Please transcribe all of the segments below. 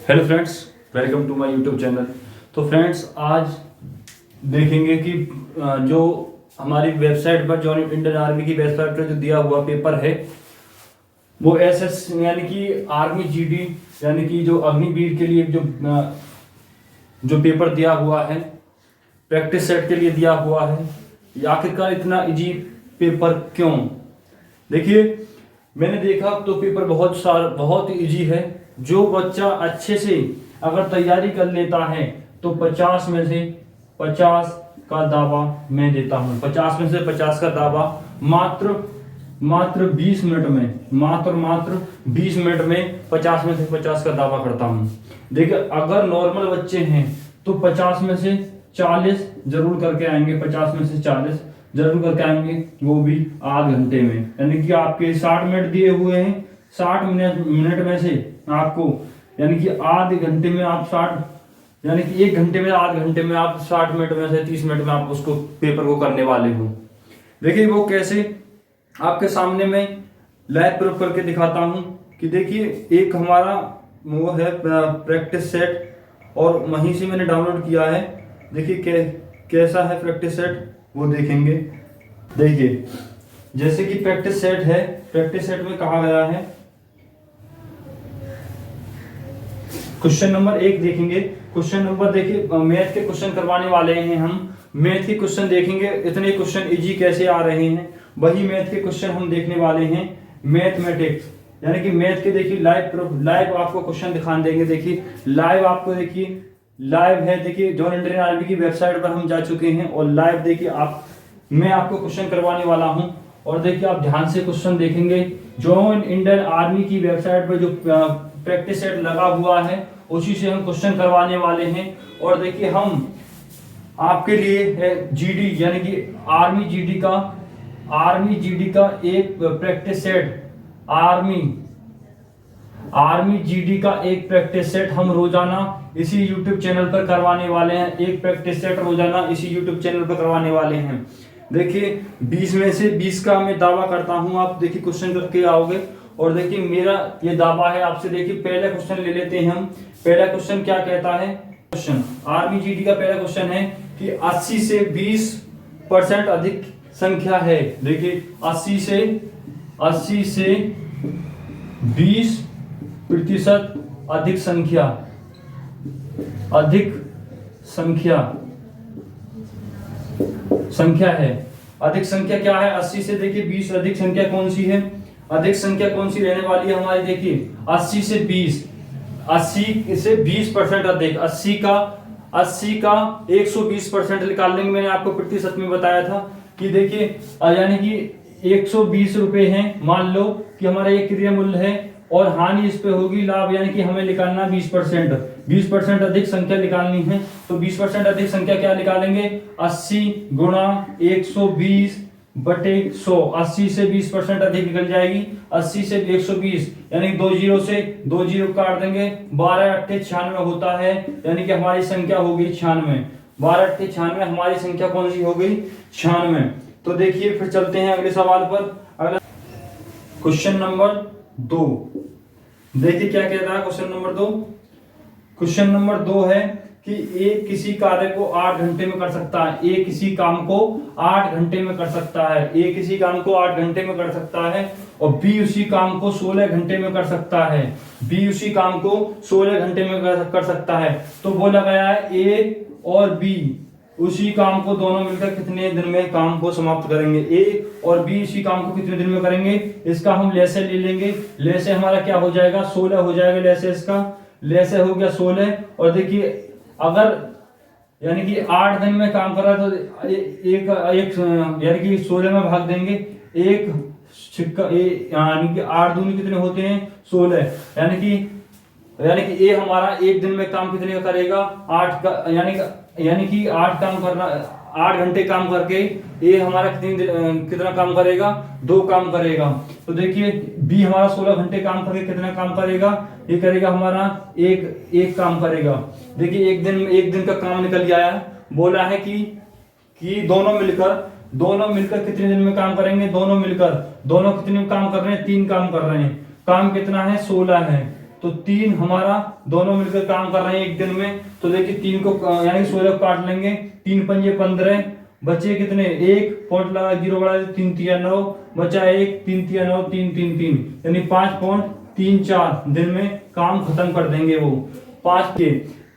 Hello friends, welcome to my YouTube channel. तो friends, आज देखेंगे कि जो हमारी वेबसाइट पर, जो इंडियन आर्मी की वेबसाइट पर जो दिया हुआ पेपर है, वो एसएस यानी कि आर्मी जीडी यानी कि जो अग्निवीर के लिए जो पेपर दिया हुआ है, प्रैक्टिस सेट के लिए दिया हुआ है, ये आखिरकार इतना इजी पेपर क्यों? देखिए, मैंने देखा तो पेपर बहुत इजी है। जो बच्चा अच्छे से अगर तैयारी कर लेता है तो 50 में से 50 का दावा मैं देता हूँ। 50 में से 50 का दावा मात्र 20 मिनट में, मात्र 20 मिनट में 50 में से 50 का दावा करता हूँ। देखिए, अगर नॉर्मल बच्चे हैं तो 50 में से 40 जरूर करके आएंगे, 50 में से 40 जरूर करके आएंगे, वो भी आध घंटे में। यानी कि आपके 60 मिनट दिए हुए हैं, 60 मिनट में से आपको यानी कि आधे घंटे में आप 60 यानी कि 1 घंटे में आध घंटे में आप 60 मिनट में से 30 मिनट में आप उसको पेपर को करने वाले हो। देखिए वो कैसे, आपके सामने में लाइव प्रूफ करके दिखाता हूं कि देखिए, एक हमारा वो है प्रैक्टिस सेट और वहीं से मैंने डाउनलोड किया है। देखिए कैसा है प्रैक्टिस सेट, वो देखेंगे। देखिए, जैसे कि प्रैक्टिस सेट है, प्रैक्टिस सेट में कहा गया है, क्वेश्चन नंबर 1 देखेंगे। क्वेश्चन नंबर देखिए, मैथ के क्वेश्चन करवाने वाले हैं हम। मैथ के क्वेश्चन देखेंगे, इतने क्वेश्चन इजी कैसे आ रहे हैं, वही मैथ के क्वेश्चन हम देखने वाले हैं। मैथमेटिक्स यानी कि मैथ के देखिए लाइव आपको क्वेश्चन दिखा देंगे। देखिए लाइव आपको, देखिए लाइव है। देखिए जॉन इंडियन आर्मी की वेबसाइट पर हम जा चुके हैं और लाइव देखिए मैं आपको क्वेश्चन करवाने वाला हूं। और देखिए आप ध्यान से क्वेश्चन देखेंगे। जॉन इंडियन आर्मी की वेबसाइट पर जो प्रैक्टिस सेट लगा हुआ है, उसी से हम क्वेश्चन करवाने वाले हैं। और देखिए हम आपके लिए जीडी यानी कि आर्मी जीडी का एक प्रैक्टिस सेट, आर्मी जीडी का एक प्रैक्टिस सेट हम रोजाना इसी यूट्यूब चैनल पर करवाने वाले हैं। एक प्रैक्टिस सेट रोजाना इसी यूट्यूब चैनल पर करवाने वाले हैं। देखिए 20 में से 20 का मैं दावा करता हूं। आप देखिए क्वेश्चन करके आओगे और देखिए मेरा ये दावा है आपसे। देखिए पहला क्वेश्चन ले लेते हैं हम। पहला क्वेश्चन क्या कहता है? क्वेश्चन आर्मी जीडी का पहला क्वेश्चन है कि 80 से 20% अधिक संख्या है। देखिए 80 से 20% अधिक संख्या है। अधिक संख्या क्या है? 80 से देखिए 20 अधिक संख्या कौन सी है? अधिक संख्या कौन सी रहने वाली है हमारी? देखिए 80 से 20% अधिक। 80 का 120% निकाल लेंगे। मैंने आपको प्रतिशत में बताया था कि देखिए यानी कि 120 रुपए हैं, मान लो कि हमारा एक क्रिया मूल्य है और हानि इस पे होगी लाभ, यानी कि हमें निकालना 20% अधिक संख्या निकालनी है। तो 20% अधिक संख्या क्या निकालेंगे? 80 गुणा 120 बटे 100। 80 से 20% अधिक निकल जाएगी। 80 से 120 यानी 20 से 20 काट देंगे, 12 अट्ठे 96 होता है। यानी कि हमारी संख्या हो गई 96। 12 अट्ठे 96 हमारी संख्या कौन सी हो गई? 96। तो देखिए फिर चलते हैं अगले सवाल पर। अगला क्वेश्चन नंबर 2 देखिए क्या कहता है। क्वेश्चन नंबर 2 है कि ए किसी कार्य को 8 घंटे में कर सकता है। ए किसी काम को 8 घंटे में कर सकता है। ए किसी काम को 8 घंटे में कर सकता है और बी उसी काम को 16 घंटे में कर सकता है। बी उसी काम को 16 घंटे में कर सकता है। तो बोला गया है ए और बी उसी काम को दोनों मिलकर कितने दिन में काम को समाप्त करेंगे? ए और बी इसी काम को कितने दिन में करेंगे? इसका हम लेसे ले लेंगे। लेसे हमारा क्या हो जाएगा? 16 हो जाएगा। लेसे हो गया 16। और देखिए अगर यानी कि 8 दिन में काम कर रहा है तो एक यानी कि 16 में भाग देंगे। एक सिक्का यानी कि 8 दूनी कितने होते हैं? 16। यानी कि ए हमारा 1 दिन में काम कितने का करेगा? 8 का, यानी कि 8 घंटे काम करके ए हमारा कितना काम करेगा? 2 काम करेगा। तो देखिए बी हमारा 16 घंटे काम करके कितना काम करेगा? ये करेगा हमारा एक काम करेगा। देखिए एक दिन का काम निकल गया है। बोला है कि दोनों मिलकर कितने दिन में काम करेंगे? दोनों कितने काम कर रहे हैं? 3 काम कर रहे हैं। काम कितना है 16 है, तो 3 हमारा दोनों मिलकर काम कर रहे हैं एक दिन में। तो देखिए 3 को यानी 16 को काट लेंगे, 3 पंजे 15, बचे कितने 1 पॉइंट लगा 0 बढ़ा 3 3 9, बचा 1 3 3 9 3 3 3 यानी 5.34 दिन में काम खत्म कर देंगे वो। 5 के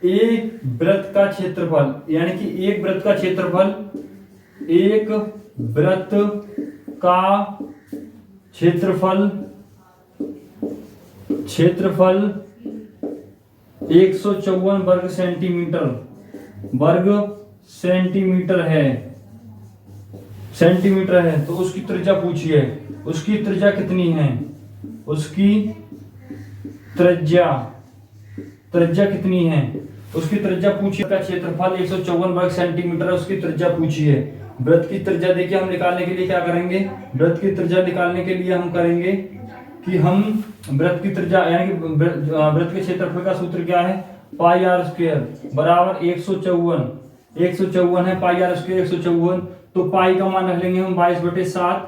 एक वृत्त का क्षेत्रफल, यानी कि एक वृत्त का क्षेत्रफल, एक वृत्त का क्षेत्रफल 154 वर्ग सेंटीमीटर है। तो उसकी त्रिज्या पूछिए, उसकी त्रिज्या कितनी है, उसकी त्रिज्या कितनी है, उसकी त्रिज्या पूछिए। का क्षेत्रफल 154 वर्ग सेंटीमीटर है, उसकी त्रिज्या पूछिए। वृत्त की त्रिज्या देखिए हम निकालने के लिए क्या करेंगे, वृत्त की त्रिज्या निकालने के लिए हम करेंगे कि हम वृत्त की त्रिज्या यानी कि वृत्त के क्षेत्रफल का सूत्र क्या है, पाई आर स्क्वायर बराबर 154 है, पाई आर स्क्वायर 154। तो पाई का मान रख लेंगे हम 22/7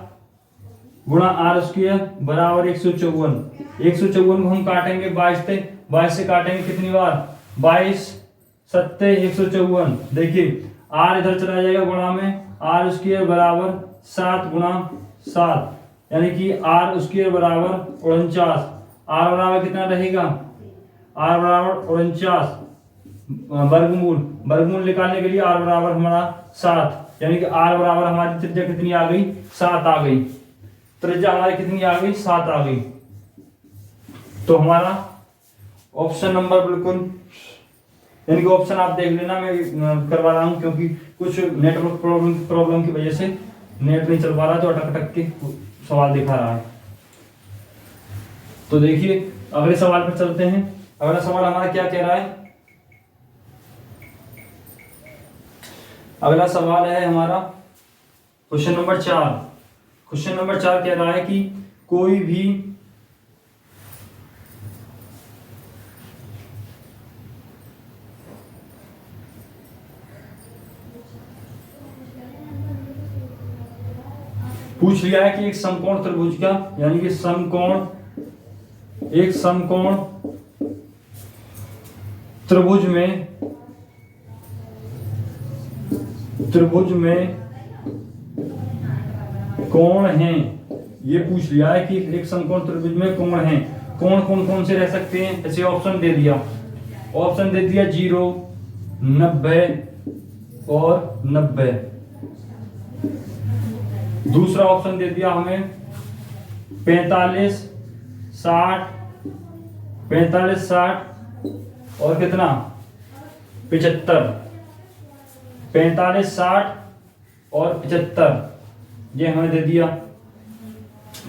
गुणा आर स्क्वायर बराबर 154 को हम काटेंगे 22 से काटेंगे कितनी बार, 22 7 154। देखिए आर इधर चला जाएगा गुणा में, आर स्क्वायर बराबर 7 गुणा 7 यानी कि आर स्क्वायर बराबर 49। आर बराबर कितना रहेगा, आर बराबर 49 वर्गमूल निकालने के लिए आर बराबर हमारा 7, यानी कि आर बराबर हमारी त्रिज्या कितनी आ गई, 7 आ गई। त्रिज्या हमारी कितनी आ गई, 7 आ गई। तो हमारा ऑप्शन नंबर बिल्कुल, यानी कि ऑप्शन आप देख लेना, मैं करवा रहा हूं क्योंकि कुछ नेटवर्क प्रॉब्लम की वजह से नेट नहीं चल पा रहा, तो अटक के सवाल दिखा रहा है। तो देखिए अगले सवाल पर चलते हैं। अगला सवाल हमारा क्या कह रहा है, अगला सवाल है हमारा क्वेश्चन नंबर 4। क्वेश्चन नंबर 4 कह रहा है कि कोई भी पूछ लिया है कि एक समकोण त्रिभुज का, यानी कि एक समकोण त्रिभुज में कोण हैं, ये पूछ लिया है कि एक समकोण त्रिभुज में कोण हैं। कोण कौन से रह सकते हैं, ऐसे ऑप्शन दे दिया 0, 90 और 90। दूसरा ऑप्शन दे दिया हमें 45, 60 और कितना 75, 45, 60 और 75 ये हमें दे दिया।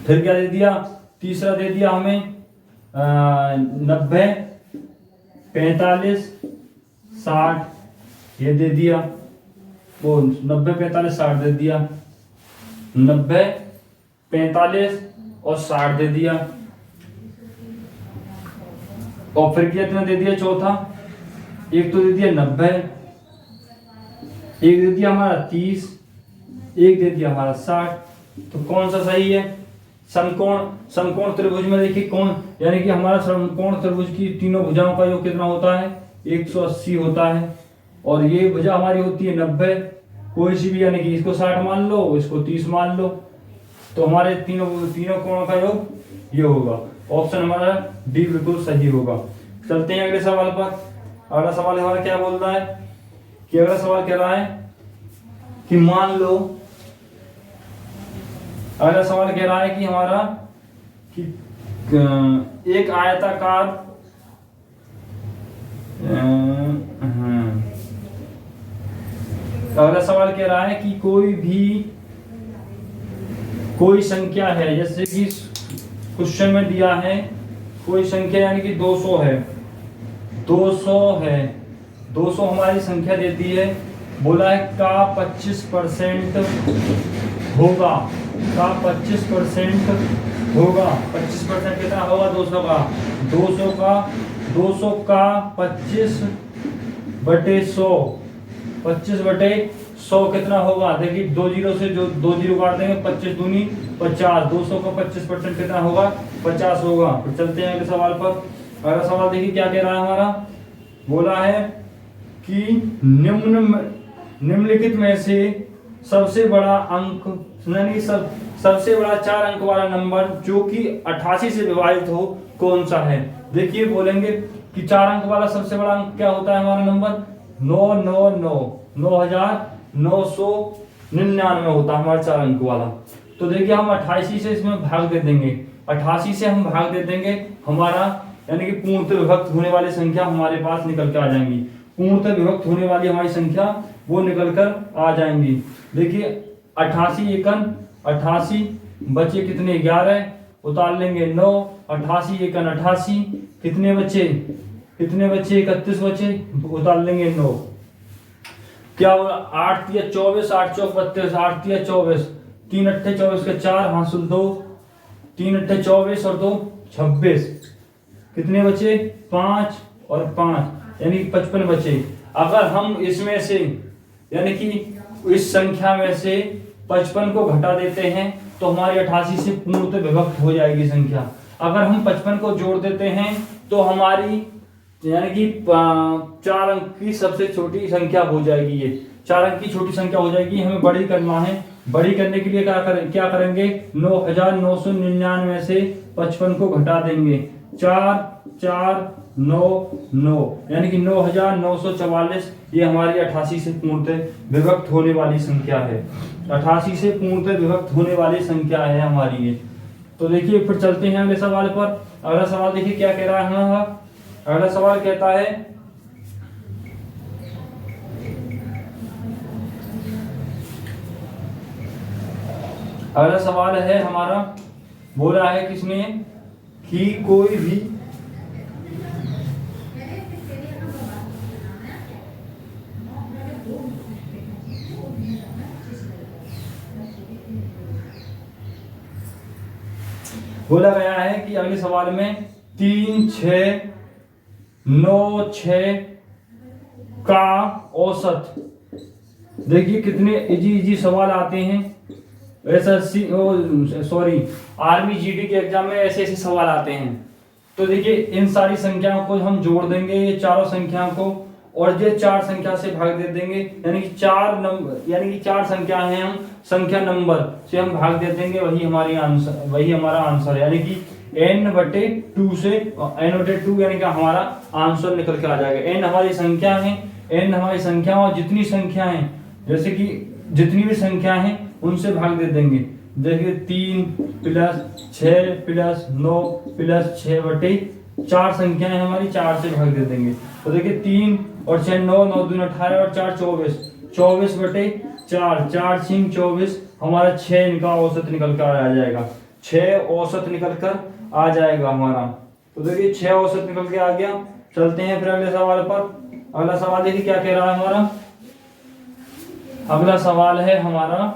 फिर क्या दे दिया, तीसरा दे दिया हमें 90, 45, 60 ये दे दिया, वो 90, 45, 60 दे दिया, 90, 45 और 60 दे दिया। और फिर कितना दे दिया चौथा, एक तो दे दिया 90, एक दे दिया हमारा 30, एक दे दिया हमारा 60। तो कौन सा सही है, समकोण त्रिभुज में देखिए कौन, यानी कि हमारा समकोण त्रिभुज की तीनों भुजाओं का योग कितना होता है, 180 होता है, और ये भुजा हमारी होती है 90, कोई सी भी, यानी कि इसको 60 मान लो, इसको 30 मान लो, तो हमारे तीनों कोणों का योग ये होगा। ऑप्शन हमारा डी बिल्कुल सही होगा। चलते हैं अगले सवाल पर। अगला सवाल हमारा क्या बोल रहा है कि अगला सवाल कह रहा है कि मान लो, अगला सवाल कह रहा है कि हमारा कि एक आयताकार अगला सवाल कह रहा है कि कोई संख्या है, जैसे कि क्वेश्चन में दिया है कोई संख्या, यानी कि 200 है, 200 हमारी संख्या देती है, बोला है का 25% होगा, का 25% होगा, 25% कितना होगा 200 का 25/100, 25/100 100 कितना होगा, देखिए 2 जीरो से जो 2 जीरो काट देंगे, 25 दूनी 50, 200 का 25% कितना होगा, 50 होगा। फिर चलते हैं अगले सवाल पर। अगला सवाल देखिए क्या कह रहा है हमारा, बोला है कि निम्नलिखित में से सबसे बड़ा अंक यानी सबसे बड़ा 4 अंक वाला नंबर जो कि 88 से विभाजित हो कौन सा है। देखिए बोलेंगे कि 4 अंक वाला सबसे बड़ा अंक क्या होता है हमारा नंबर, 9999 होता है हमारा 4 अंक वाला। तो देखिए हम 88 से इसमें भाग दे देंगे, 88 से हम भाग दे देंगे, हमारा यानी कि पूर्णतः विभक्त होने वाली संख्या हमारे पास निकल के आ जाएंगी। पूर्णतः विभक्त होने वाली हमारी संख्या वो निकल कर आ जाएंगी। देखिए 88 एकन 88 बचे कितने 11, उतार लेंगे 9, 88 एकन 88 कितने बचे 31 बचे, उतार लेंगे 9। क्या होगा 8 तिया 24, 8 चौक 32, 8 तिया 24, 3 अट्ठे 24 के 4 हासिल 2, 3 अट्ठे 24 और 2 26, कितने बचे 5 और 5 यानी 55 बचे। अगर हम इसमें से यानी कि इस संख्या में से 55 को घटा देते हैं तो हमारी 88 से पूर्णतः विभक्त हो जाएगी संख्या। अगर हम 55 को जोड़ देते हैं तो हमारी यानी कि 4 अंक की सबसे छोटी संख्या हो जाएगी, ये 4 अंक की छोटी संख्या हो जाएगी। हमें बड़ी करना है, बड़ी करने के लिए क्या करेंगे 9999 से 55 को घटा देंगे, 4499 यानी कि 9944 ये हमारी 88 से पूर्णतः विभक्त होने वाली संख्या है। 88 से पूर्णतः विभक्त होने वाली संख्या है हमारी ये। तो देखिए फिर चलते हैं अगले सवाल पर। अगला सवाल देखिए क्या कह रहा है हमारा। अगला सवाल कहता है अगला सवाल है हमारा, बोला है किसने कि कोई भी बोला गया है कि अगले सवाल में 3, 6, 9, 6 का औसत। देखिए कितने इजी सवाल आते हैं एसएससी सॉरी आर्मी जीडी के एग्जाम में ऐसे सवाल आते हैं। तो देखिए इन सारी संख्याओं को हम जोड़ देंगे, ये चारों संख्याओं को, और ये 4 संख्या से भाग दे देंगे, यानी कि 4 संख्या है, हम संख्या नंबर से हम भाग दे देंगे, वही हमारा आंसर है। यानी कि n/2 से n/2 यानी कि हमारा आंसर निकल के आ जाएगा। n हमारी संख्या है, n हमारी संख्या, और जितनी संख्या है जैसे कि जितनी भी संख्या है उनसे भाग दे देंगे। देखिए 3 + 6 + 9 + 6 4 संख्याएं हमारी, 4 से भाग दे देंगे। तो देखिए 3 और 6 9, 9 दूनी 18 और 4 24, 24/4, 4 6 24 हमारा 6 इनका औसत निकल कर आ जाएगा, 6 औसत निकल कर आ जाएगा हमारा। तो देखिए 6 औसत निकल के आ गया। चलते हैं फिर अगले सवाल पर। अगला सवाल देखिए क्या कह रहा है हमारा। अगला सवाल है हमारा,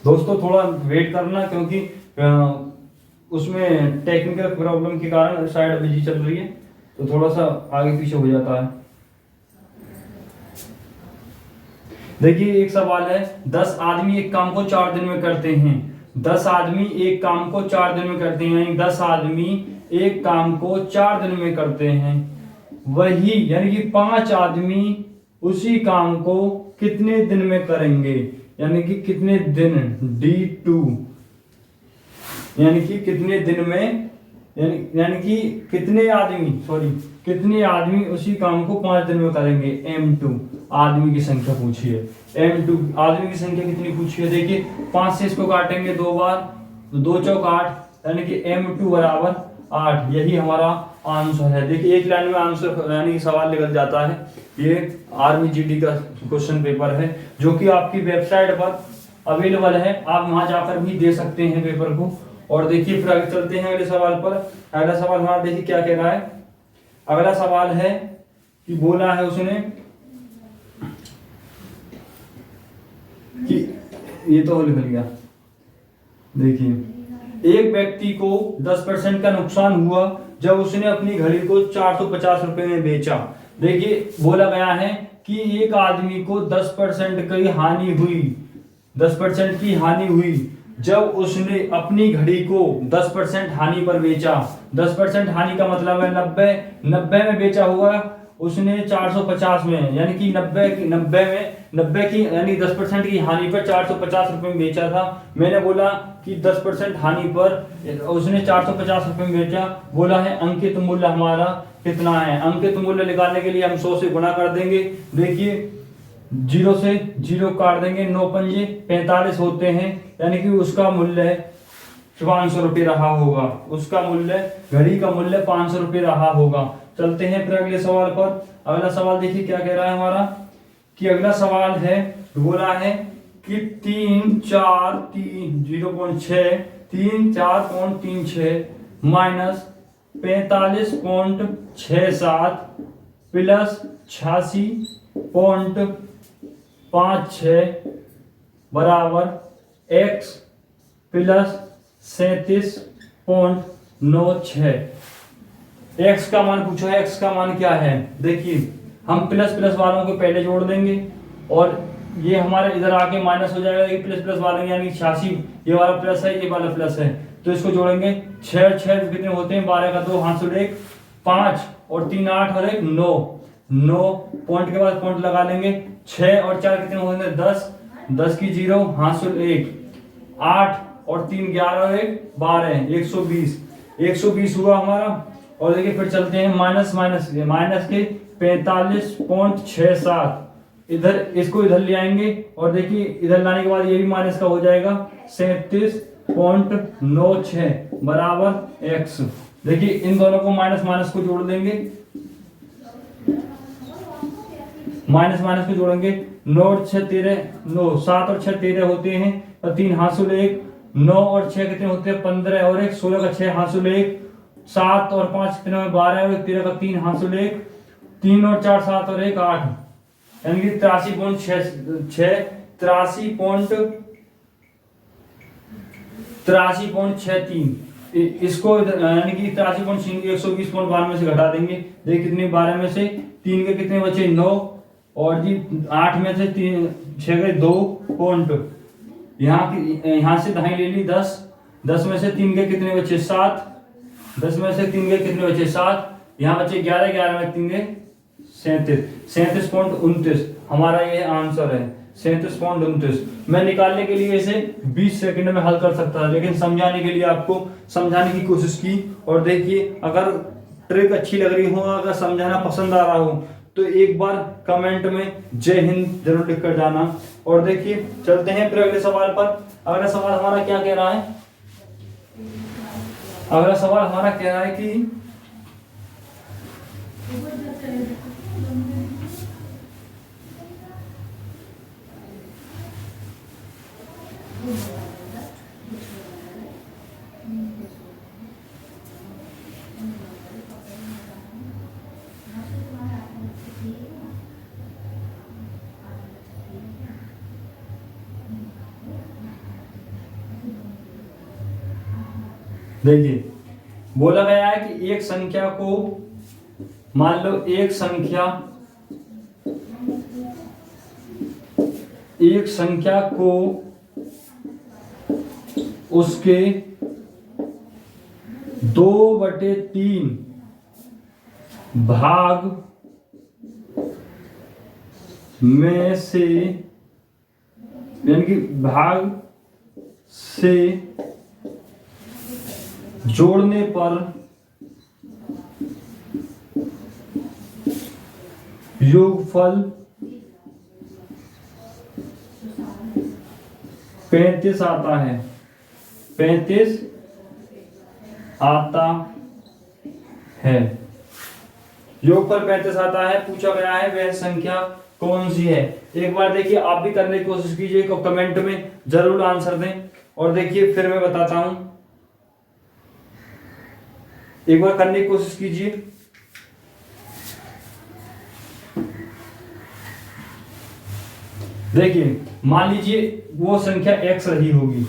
दोस्तों थोड़ा वेट करना क्योंकि उसमें टेक्निकल प्रॉब्लम के कारण साइड बिजी चल रही है, तो थोड़ा सा आगे पीछे हो जाता है। देखिए एक सवाल है, 10 आदमी एक काम को 4 दिन में करते हैं। 10 आदमी एक काम को 4 दिन में करते हैं, यानी 10 आदमी एक काम को 4 दिन में करते हैं। वही यानी कि 5 आदमी उसी काम को कितने दिन में करेंगे, यानी कि कितने दिन, D2 यानी कि कितने दिन में, यानी कि कितने आदमी उसी काम को 5 दिन में करेंगे। M2 आदमी की संख्या पूछी है, M2 आदमी की संख्या कितनी पूछी है। देखिए 5 से इसको काटेंगे 2 बार, तो 2 चौक 8, यानी कि M2 = 8, यही हमारा आंसर है। देखिए एक लाइन में आंसर यानी सवाल निकल जाता है। ये आर्मी जीडी का क्वेश्चन पेपर है जो कि आपकी वेबसाइट पर अवेलेबल है, आप वहां जाकर भी दे सकते हैं पेपर को। और देखिए फिर आगे चलते हैं अगले सवाल पर। अगला सवाल हमारा देखिए क्या कह रहा है। अगला सवाल है कि बोला है उसने कि ये तो लिख लिया। देखिए एक व्यक्ति को 10% का नुकसान हुआ जब उसने अपनी घड़ी को 450 रुपए में बेचा। देखिए बोला गया है कि एक आदमी को 10% की हानि हुई, 10% की हानि हुई जब उसने अपनी घड़ी को 10% हानि पर बेचा। 10% हानि का मतलब है 90 में बेचा हुआ उसने 450 में, यानी कि 90 की यानी 10% की हानि पर 450 रुपए में बेचा था। मैंने बोला कि 10% हानि पर उसने 450 रुपए में बेचा। बोला है अंकित मूल्य हमारा कितना है। अंकित मूल्य निकालने के लिए हम 100 से गुणा कर देंगे। देखिए 0 से 0 काट देंगे, 9 पंजे 45 होते हैं, यानी कि उसका मूल्य 500 रुपये रहा होगा। उसका मूल्य, घड़ी का मूल्य 500 रुपये रहा होगा। चलते हैं फिर अगले सवाल पर। अगला सवाल देखिए क्या कह रहा है हमारा, कि अगला सवाल है, बोला है कि 34.36 माइनस 45.67 प्लस 86.56 बराबर x प्लस 37.96। x का मान पूछा है, x का मान क्या है। देखिए हम प्लस प्लस वालों को पहले जोड़ देंगे और ये हमारे इधर आके माइनस हो जाएगा। ये प्लस प्लस वाले यानी 86, ये वाला प्लस है, ये वाला प्लस है, तो इसको जोड़ेंगे। 6 कितने होते हैं, 12 का 2 हाथ 1 5 और 3 8 और 1 9 पॉइंट के बाद पॉइंट लगा लेंगे। 6 और 4 कितने होंगे, 10 की 0 हाथ 1 8 और 3 11 और 1 12 120 हुआ हमारा। और देखिए फिर चलते हैं माइनस के 45.67, इधर इसको इधर ले आएंगे और देखिए इधर लाने के बाद ये भी माइनस का हो जाएगा 37.96 बराबर x। देखिए इन दोनों को माइनस को जोड़ देंगे, माइनस को जोड़ेंगे। 9 और 6 13, 9 7 और 6 13 होते हैं और 3 हासिल 1, 9 और 6 कितने होते हैं 15 और 1 16 का 6 हासिल 1, 7 और 5 कितने में 12 और 13 का 3 हासिल 1, 3 और 4 7 और 1 8, यानी कि 83.63। इसको यानी कि 83.120.92 से घटा देंगे। देखिए कितने 12 में से 3 के कितने बचे 9 और जी 8 में से 6 के 2 पॉइंट, यहाँ से दहाई ले ली 10 में से 3 के कितने बचे 7, 10 में से 3 के कितने बचे 7, यहाँ बचे 11 में 3 के 37.29 हमारा ये आंसर है 37.29। मैं निकालने के लिए इसे 20 सेकंड में हल कर सकता था, लेकिन समझाने के लिए आपको समझाने की कोशिश की। और देखिए अगर ट्रिक अच्छी लग रही हो, अगर समझाना पसंद आ रहा हो तो एक बार कमेंट में जय हिंद जरूर लिख कर जाना। और देखिए चलते हैं फिर अगले सवाल पर। अगला सवाल हमारा क्या कह रहा है, अगला सवाल हमारा कह रहा है कि देखिए बोला गया है कि एक संख्या को, मान लो एक संख्या को उसके 2/3 भाग में से, यानी कि भाग से जोड़ने पर योगफल 35 आता है, 35 आता है, योगफल 35 आता है। पूछा गया है वह संख्या कौन सी है। एक बार देखिए आप भी करने की कोशिश कीजिए, कमेंट में जरूर आंसर दें। और देखिए फिर मैं बताता हूं, एक बार करने की कोशिश कीजिए। देखिए मान लीजिए वो संख्या x रही होगी,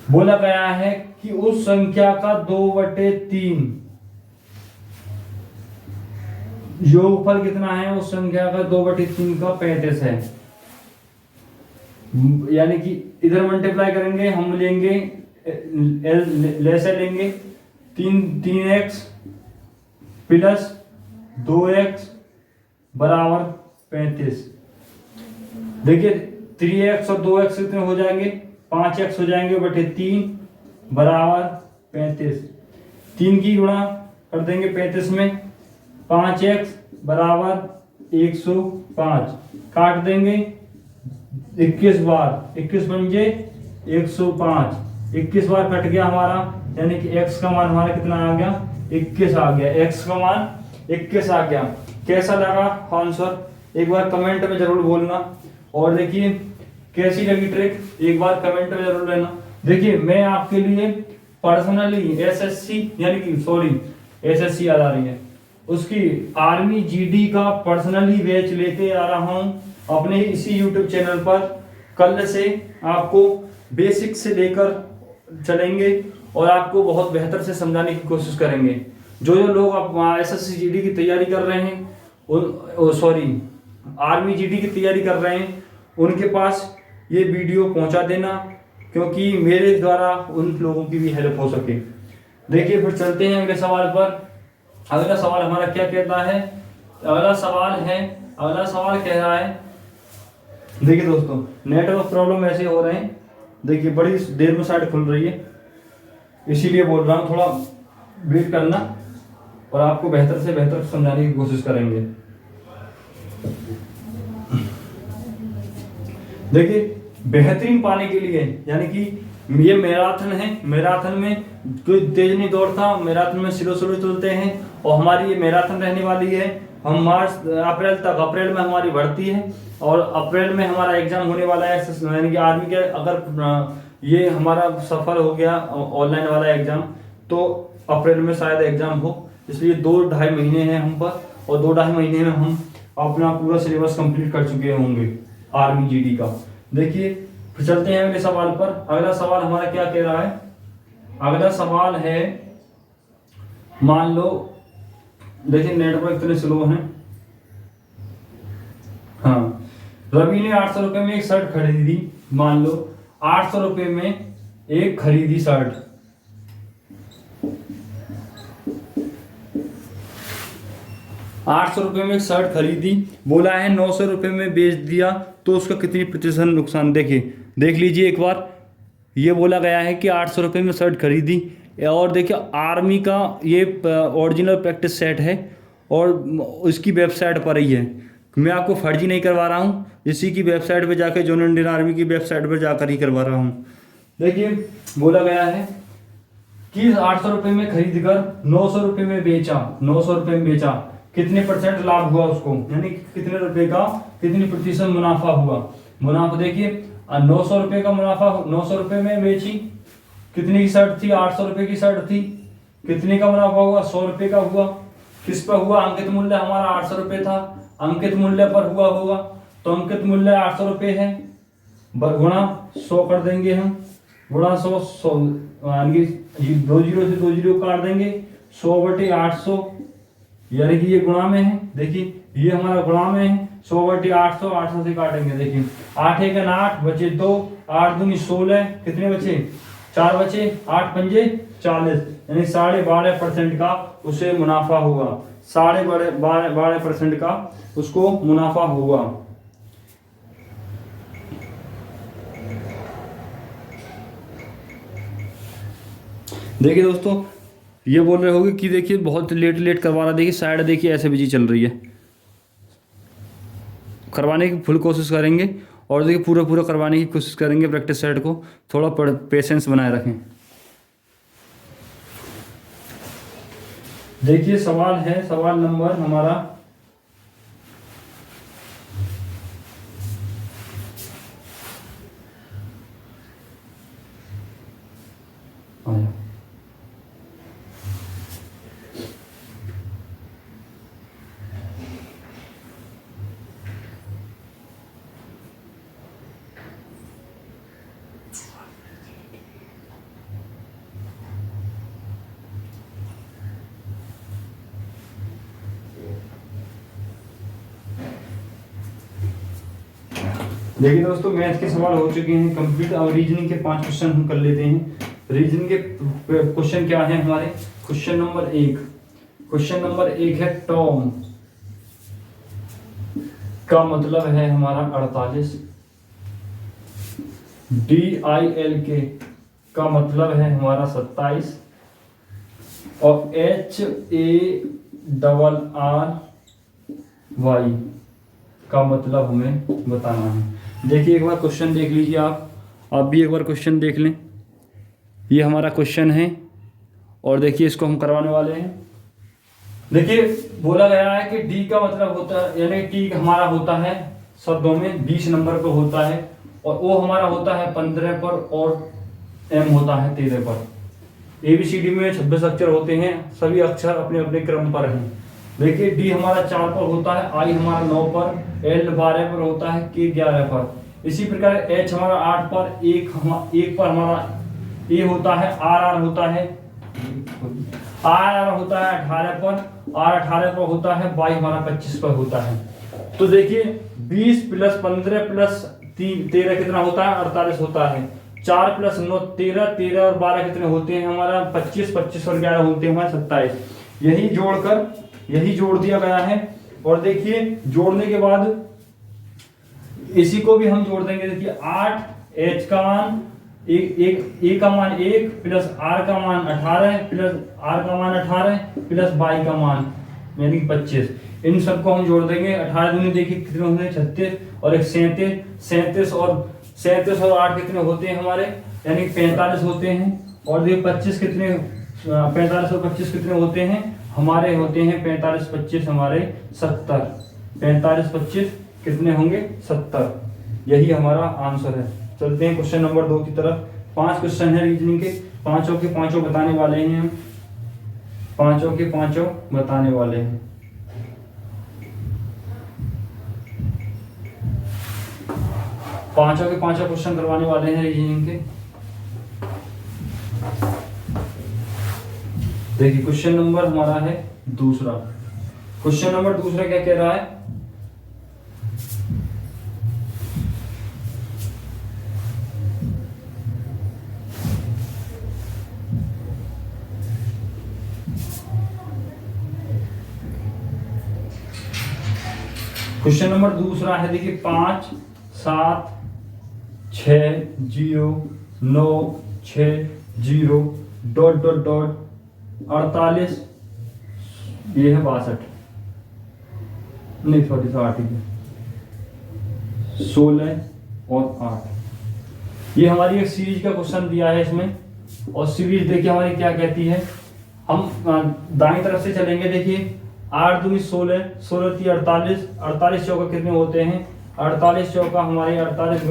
बोला गया है कि उस संख्या का 2/3 योगफल कितना है, उस संख्या का 2/3 का 35 है। यानी कि इधर मल्टीप्लाई करेंगे, हम लेंगे लेसे लेंगे 3x प्लस 2x बराबर 35। देखिए 3x और 2x कितने हो जाएंगे, 5x हो जाएंगे बटे 3 बराबर 35। 3 की गुणा कर देंगे 35 में, 5x बराबर 105 काट देंगे 21 बार, 21 पंजे 105, 21 बार कट गया हमारा, यानी कि x का मान हमारा कितना आ गया, 21 आ गया। x का मान 21 आ गया। कैसा लगा आंसर एक बार कमेंट में जरूर बोलना। और देखिए कैसी लगी ट्रिक एक बार कमेंट में जरूर लेना। देखिए मैं आपके लिए पर्सनली एसएससी यानी कि सॉरी एसएससी याद आ रही है, उसकी आर्मी जीडी का पर्सनली बैच लेके आ रहा हूं अपने इसी यूट्यूब चैनल पर। कल से आपको बेसिक से लेकर चलेंगे और आपको बहुत बेहतर से समझाने की कोशिश करेंगे। जो जो लोग आप एसएससी जीडी की तैयारी कर रहे हैं, सॉरी आर्मी जीडी की तैयारी कर रहे हैं, उनके पास ये वीडियो पहुंचा देना, क्योंकि मेरे द्वारा उन लोगों की भी हेल्प हो सके। देखिए फिर चलते हैं अगले सवाल पर। अगला सवाल हमारा क्या कहता है, अगला सवाल कह रहा है, देखिए दोस्तों नेटवर्क प्रॉब्लम ऐसे हो रहे हैं, देखिए बड़ी देर में साइट खुल रही है, इसीलिए बोल रहा हूँ थोड़ा वेट करना और आपको बेहतर से बेहतर समझाने की कोशिश करेंगे। देखिए बेहतरीन पाने के लिए, यानी कि ये मैराथन है, मैराथन में कोई तेज नहीं दौड़ता, मैराथन में स्लो स्लो चलते हैं और हमारी ये मैराथन रहने वाली है। हम मार्च अप्रैल तक, अप्रैल में हमारी भर्ती है और अप्रैल में हमारा एग्जाम होने वाला है, यानी कि आर्मी के अगर ये हमारा सफल हो गया ऑनलाइन वाला एग्जाम तो अप्रैल में शायद एग्जाम हो, इसलिए 2-2.5 महीने हैं हम पर और 2-2.5 महीने में हम अपना पूरा सिलेबस कंप्लीट कर चुके होंगे आर्मी जीडी का। देखिए फिर चलते हैं अगले सवाल पर। अगला सवाल हमारा क्या कह रहा है, अगला सवाल है, मान लो देखिए नेटवर्क इतने स्लो हैं। हाँ, रवि ने 800 रुपए में एक शर्ट खरीदी, मान लो 800 रुपए में एक खरीदी शर्ट, 800 रुपए में एक शर्ट खरीदी, बोला है 900 रुपए में बेच दिया तो उसका कितनी प्रतिशत नुकसान। देखिए देख लीजिए एक बार, ये बोला गया है कि 800 रुपए में शर्ट खरीदी और देखिए आर्मी का ये ओरिजिनल प्रैक्टिस सेट है और इसकी वेबसाइट पर ही है, मैं आपको फर्जी नहीं करवा रहा हूँ, इसी की वेबसाइट पे जाकर जोन इंडियन आर्मी की वेबसाइट पर जाकर ही करवा रहा हूँ। देखिए बोला गया है कि 800 रुपए में खरीद कर 900 रुपए में बेचा, 900 रुपए में बेचा, कितने % लाभ हुआ उसको, यानी कितने रुपए का कितनी प्रतिशत मुनाफा हुआ। मुनाफा देखिए 900 रुपए का मुनाफा, 900 रुपए में बेची, कितनी की शर्ट थी, 800 रुपए की शर्ट थी, कितने का मुनाफा हुआ, 100 रुपए का हुआ। किस पर हुआ, अंकित मूल्य हमारा 800 रुपए था, अंकित मूल्य पर हुआ होगा, तो अंकित मूल्य 800 रुपए है, गुणा 100 कर देंगे हम, गुणा 100 यानी 2 जीरो से 2 जीरो काट देंगे, 100/800, यानी कि ये गुणा में है। देखिए ये हमारा गुणा में है, 100/800, 800 से काटेंगे, देखिए 8 1 8 बचे 2, 8 दूनी 16, कितने बचे 4 बचे, 8 पंजे 40, यानी 12.5% का उसे मुनाफा हुआ, 12.5% का उसको मुनाफा हुआ। देखिए दोस्तों ये बोल रहे होगे कि देखिए बहुत लेट करवा रहा, देखिए साइड देखिए ऐसे बिजी चल रही है, करवाने की फुल कोशिश करेंगे और देखिए पूरा करवाने की कोशिश करेंगे। प्रैक्टिस सेट को थोड़ा पेशेंस बनाए रखें। देखिए सवाल है, सवाल नंबर हमारा देखिए दोस्तों, मैथ के सवाल हो चुके हैं कंप्लीट। और रीजनिंग के 5 क्वेश्चन हम कर लेते हैं। रीजनिंग के क्वेश्चन क्या है हमारे? क्वेश्चन नंबर 1 है टॉम का मतलब है हमारा 48। DILK का मतलब है हमारा 27। और HARRY का मतलब हमें बताना है। देखिए एक बार क्वेश्चन देख लीजिए, आप भी एक बार क्वेश्चन देख लें। ये हमारा क्वेश्चन है और देखिए इसको हम करवाने वाले हैं। देखिए बोला गया है कि डी का मतलब होता है, यानी टी हमारा होता है शब्दों में 20 नंबर पर होता है, और ओ हमारा होता है 15 पर, और एम होता है 13 पर। ABCD में 26 अक्षर होते हैं, सभी अक्षर अपने अपने क्रम पर हैं। देखिए डी हमारा 4 पर होता है, आई हमारा 9 पर, एल 12 पर होता है, के 11 पर। इसी प्रकार एच हमारा 8 पर, एक पर हमारा ए होता है, आर होता है 18 पर, आर 18 पर होता है, वाई हमारा 25 पर होता है। तो देखिए 20 + 15 + 13 कितना होता है? 48 होता है। 4 + 9 13, 13 और 12 कितने होते हैं हमारा? 25, 25 और 11 होते हैं हमारे 27। यही जोड़ दिया गया है। और देखिए जोड़ने के बाद इसी को भी हम जोड़ देंगे। देखिए 8, एच का मान ए का मान 1 + आर का मान 18 + आर का मान 18 + वाई का मान यानी 25। इन सबको हम जोड़ देंगे। 18 दूनी देखिए कितने होते हैं? 36 और एक 37 और 8 कितने होते हैं हमारे? यानी 45 होते हैं। और ये 25 कितने? 45 और 25 कितने होते हैं हमारे? होते हैं 45 25 हमारे 70। 45 25 कितने होंगे? 70। यही हमारा आंसर है। चलते हैं क्वेश्चन नंबर 2 की तरफ। 5 क्वेश्चन है रीजनिंग के, पांचों के पांचों बताने वाले हैं हम। पांचों के पांचों बताने वाले हैं। पांचों के पांचों क्वेश्चन करवाने वाले हैं रीजनिंग के। देखिए क्वेश्चन नंबर हमारा है दूसरा। क्वेश्चन नंबर दूसरा क्या कह रहा है? क्वेश्चन नंबर दूसरा है, देखिए 5 7 6 0 9 6 0 ... 48, ये है 62, नहीं सॉरी 16 और 8। ये हमारी एक सीरीज का क्वेश्चन दिया है इसमें। और सीरीज देखिए हमारी क्या कहती है। हम दाईं तरफ से चलेंगे। देखिए 8 दूनी 16, 16 × 48, 48 चौका कितने होते हैं? 48 चौका हमारे 48 ×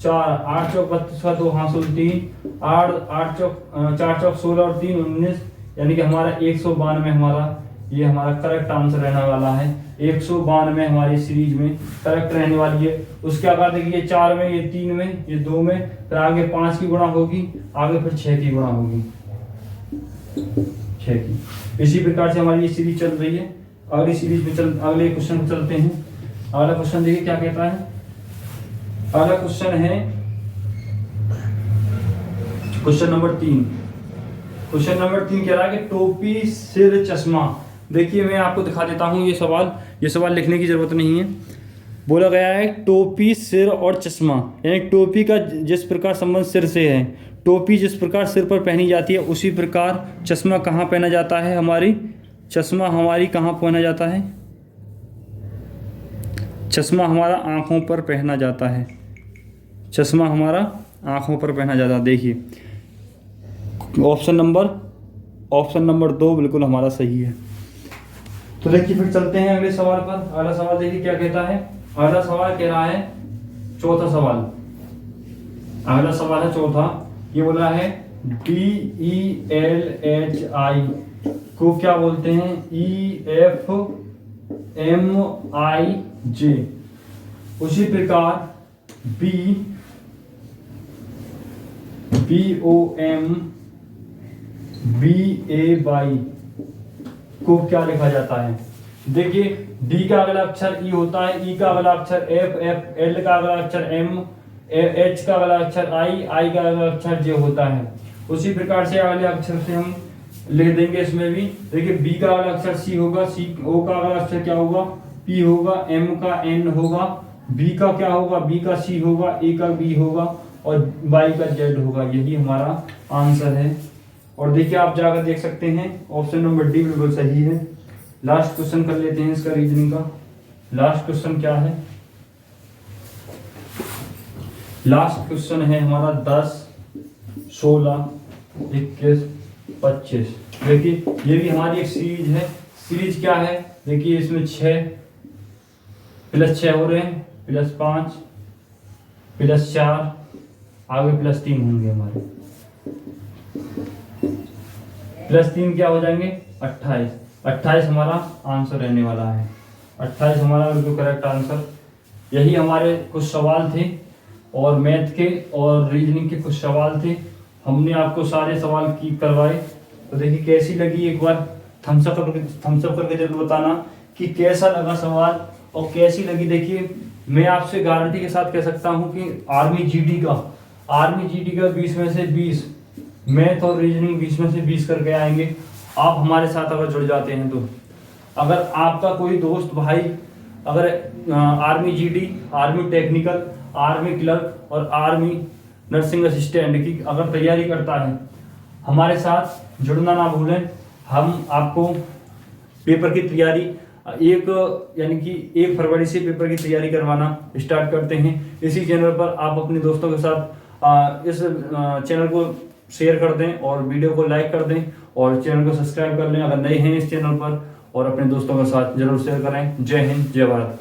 4, 8 चौक 32 का 2 हासिल 3, 8 चौक 4 चौक 16 और 3 19, यानी कि हमारा 192 हमारा ये हमारा करेक्ट आंसर रहने वाला है। 192 हमारी सीरीज में करेक्ट रहने वाली है। उसके बाद देखिए 4 में, ये 3 में, ये 2 में, फिर आगे 5 की गुणा होगी, आगे फिर 6 की गुणा होगी, 6 की। इसी प्रकार से हमारी ये सीरीज चल रही है। अगली सीरीज में अगले क्वेश्चन पर चलते हैं। अगला क्वेश्चन देखिए क्या कहता है। अगला क्वेश्चन है क्वेश्चन नंबर 3। क्वेश्चन नंबर 3 कह रहा है कि टोपी सिर चश्मा। देखिए मैं आपको दिखा देता हूँ ये सवाल लिखने की जरूरत नहीं है। बोला गया है टोपी सिर और चश्मा, यानी टोपी का जिस प्रकार संबंध सिर से है, टोपी जिस प्रकार सिर पर पहनी जाती है उसी प्रकार चश्मा कहाँ पहना जाता है हमारी? चश्मा हमारी कहाँ पहना जाता है? चश्मा हमारा आँखों पर पहना जाता है। चश्मा हमारा आँखों पर पहना जाता है। देखिए ऑप्शन नंबर 2 बिल्कुल हमारा सही है। तो देखिए फिर चलते हैं अगले सवाल पर। अगला सवाल देखिए क्या कहता है। अगला सवाल कह रहा है, चौथा सवाल, अगला सवाल है चौथा। ये बोला है DELHI को क्या बोलते हैं? EFMIJ। उसी प्रकार BOMBAY को क्या लिखा जाता है? देखिए डी का अगला अक्षर ई होता है, ई का अगला अक्षर एफ, एफ एल का अगला अक्षर एम, एच का अगला अक्षर आई, आई का अगला अक्षर जे होता है। उसी प्रकार से अगले अक्षर से हम लिख देंगे इसमें भी। देखिए बी का अगला अक्षर सी होगा, सी ओ का अगला अक्षर क्या होगा, पी होगा, एम का एन होगा, बी का क्या होगा, बी का सी होगा, ए का बी होगा और वाई का जेड होगा। यही हमारा आंसर है। और देखिए आप जाकर देख सकते हैं ऑप्शन नंबर डी बिल्कुल सही है। लास्ट क्वेश्चन कर लेते हैं इसका रीजनिंग का। लास्ट क्वेश्चन क्या है, लास्ट क्वेश्चन है हमारा 10, 16, 21, 25। देखिए ये भी हमारी एक सीरीज है। सीरीज क्या है, देखिए इसमें 6 + 6 हो रहे हैं, +5 +4 आगे +3 होंगे हमारे, +3 क्या हो जाएंगे 28। 28 हमारा आंसर रहने वाला है। 28 हमारा बिल्कुल करेक्ट आंसर। यही हमारे कुछ सवाल थे और मैथ के और रीजनिंग के कुछ सवाल थे। हमने आपको सारे सवाल की करवाए। तो देखिए कैसी लगी, एक बार थम्स अप करके जरूर बताना कि कैसा लगा सवाल और कैसी लगी। देखिए मैं आपसे गारंटी के साथ कह सकता हूं कि आर्मी जीडी का 20 में से 20, मैथ और रीजनिंग 20 में से 20 करके आएंगे। आप हमारे साथ अगर जुड़ जाते हैं तो। अगर आपका कोई दोस्त भाई अगर army GD, army technical, army clerk और आर्मी नर्सिंग असिस्टेंट की अगर तैयारी करता है, हमारे साथ जुड़ना ना भूलें। हम आपको पेपर की तैयारी यानी कि 1 फरवरी से पेपर की तैयारी करवाना स्टार्ट करते हैं। इसी चैनल पर आप अपने दोस्तों के साथ इस चैनल को शेयर कर दें और वीडियो को लाइक कर दें और चैनल को सब्सक्राइब कर लें अगर नए हैं इस चैनल पर, और अपने दोस्तों के साथ जरूर शेयर करें। जय हिंद, जय भारत।